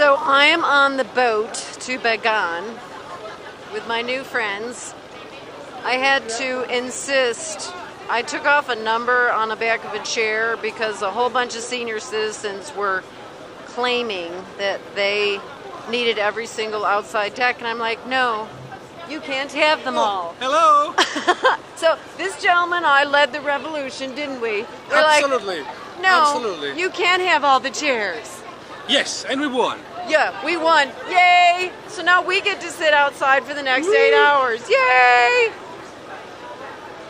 So I am on the boat to Bagan with my new friends. I had to insist. I took off a number on the back of a chair because a whole bunch of senior citizens were claiming that they needed every single outside deck, and I'm like, no, you can't have them all. Hello! So this gentleman, I led the revolution, didn't we? We're Absolutely. like, no, Absolutely. you can't have all the chairs. Yes, and we won. Yeah, we won. Yay! So now we get to sit outside for the next 8 hours. Yay!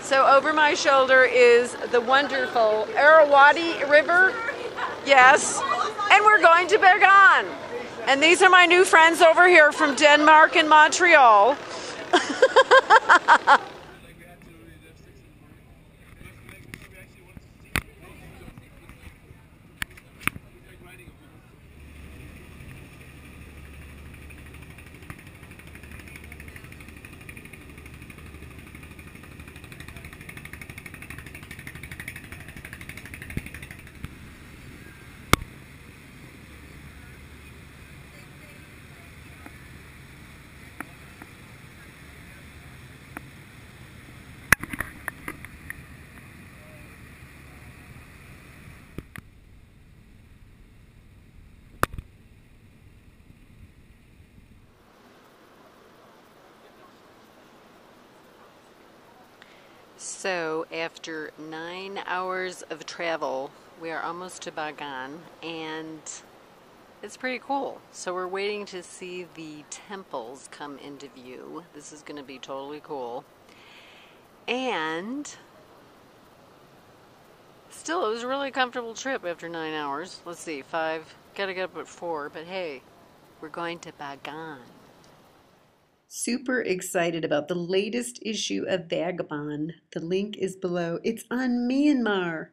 So over my shoulder is the wonderful Irrawaddy River. Yes. And we're going to Bagan. And these are my new friends over here from Denmark and Montreal. So after 9 hours of travel, we are almost to Bagan, and it's pretty cool. So we're waiting to see the temples come into view. This is going to be totally cool. And still, it was a really comfortable trip after 9 hours. Let's see, 5, gotta get up at 4, but hey, we're going to Bagan. Super excited about the latest issue of Vagabond. The link is below. It's on Myanmar.